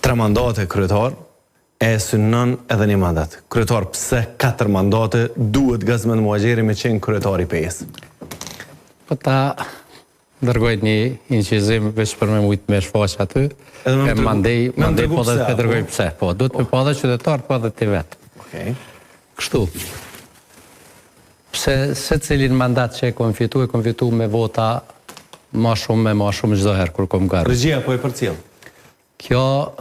3 mandate kryetar, e synon edhe 1 mandat. Kryetar, pse 4 mandate duhet Gazmend Muhaxheri me qenë kryetari PS? Po ta dërgojt një inqizim veç për me mujtë me shfaq aty, e mandej po dhe të dërgoj pse. Po, duhet me po dhe qytetar, po dhe të vetë. Kështu. Pse se cilin mandat që e kom fitu me vota ma shumë çdo herë kur kom garë. Regjia po e përcjell. Kjo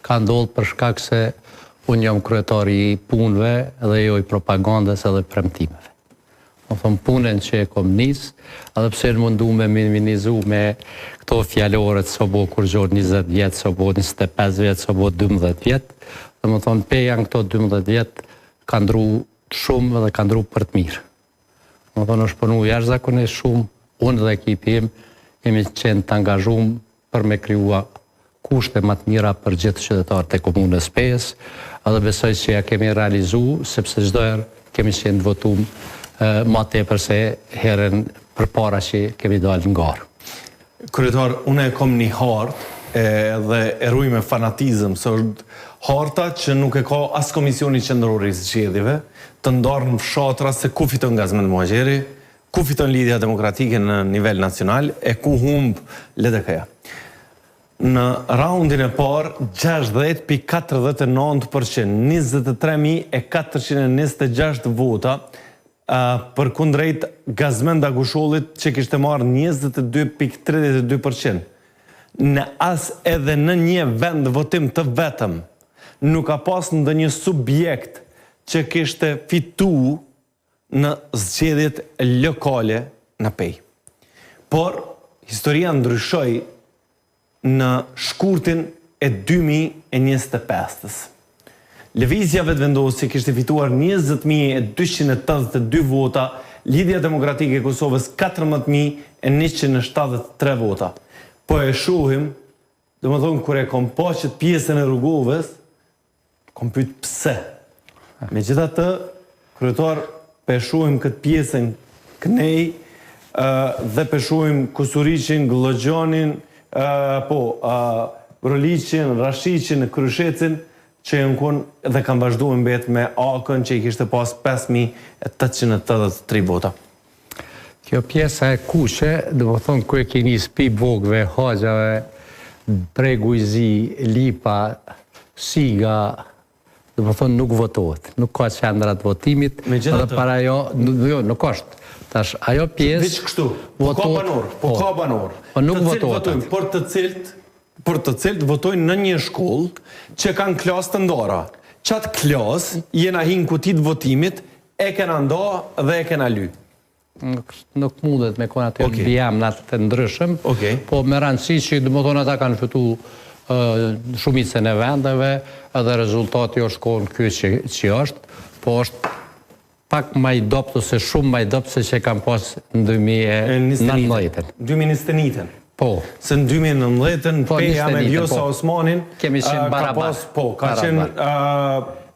ka ndodhur për shkak se unë jam kryetari i punëve dhe jo i propagandës edhe premtimeve. Më thonë punën që e kom nisë, edhe pse në mundu me minimizu me këto fjalorët së bo kur gjorë 20 vjetë, së bo 25 vjetë, së bo 12 vjetë, dhe më thonë pe janë këto 12 vjetë ka ndru shumë dhe ka ndru për të mirë. Më thonë është punu jashtëzakonisht shumë, unë dhe ekipi im jemi qenë të angazhum për me kryua kushte më të mira për gjithë qytetarët e komunës Pes, edhe besoj që ja kemi realizu, sepse çdo herë kemi qenë të votum ma tepër se herën përpara që kemi dalë në garë. Kryetar, unë e kom një hartë dhe e ruj me fanatizëm, së është harta që nuk e ka as Komisioni Qendror i Zgjedhjeve, të ndarë në fshatra se ku fiton Gazmend Muhaxheri, ku fiton Lidhja Demokratike në nivel nacional, e ku humb LDK-ja. Në raundin e parë, 60,49%, 23.426 vota, për kundrejt Gazmend Agushollit që kishte marrë 22,32%. Në as edhe në një vend votim të vetëm, nuk ka pas ndonjë subjekt që kishte fitu në zgjedhjet lokale në Pej. Por, historia ndryshoi në shkurtin e 2025-ës. Lëvizja vetë vendosi kishte fituar 20.282 vota, Lidhja Demokratike e Kosovës 14.173 vota. Po e shuhim, dhe më thonë, kër e kom paqet pjesën e Rrugovës, kom pyet pse. Me gjitha të, kryetar, po e shuhim këtë pjesën Knej, dhe po e shuhim Kusuriqin, Glogjonin, Broliqin, Rashiqin, Kryshecin, që janë kun dhe kanë vazhduar mbet me Akën që i kishte pas 5.883 vota. Kjo pjesa e kuqe, dhe më thonë ku e keni spi bogve, haxhave, Pregujzi, Lipa, Siga, dhe më thonë nuk votohet. Nuk ka qendrat votimit, edhe para jo, nuk është. Tash, ajo pjesë... Veç kështu, po ka banor. Po nuk votohet. Për të cilët votojnë në një shkollë që kanë klasë të ndara. Qatë klasë jena hinë kutit votimit, e kena nda dhe e kena ly. Nuk mundet me kona të bjam në atë të ndryshëm, po me rëndësi që dhe më thonë ata kanë fitu shumicën e vendeve, edhe rezultati është kohën kjo që është, po është pak ma i doptë ose shumë ma i doptë se që kanë pas në 2019. 2021. Po. Se në 2019, Peja me Vjosa Osmanin, kemi qenë barabar.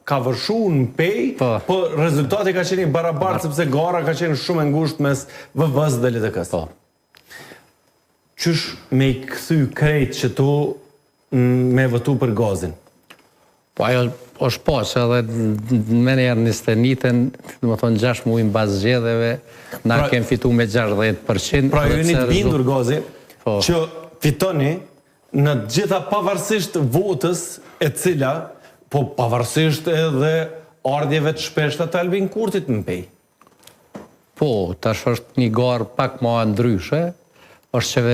Ka vërshu në Pej, po rezultati ka qenë barabar, sepse gara ka qenë shumë e ngushtë mes VVS dhe LDK-s. Qysh me i këthy krejt që tu me votu për gazin? Po ajo është pas, edhe me njerë 21-ën, dhe më thonë 6 muaj në bazë zgjedhjeve, na kem fitu me 60%. Pra ju një të bindur gazi, që fitoni në gjitha pavarësisht votës e cila, po pavarësisht edhe ardhjeve të shpeshta të Albin Kurtit në Pej. Po, tash është një garë pak ma ndryshe, është qeveria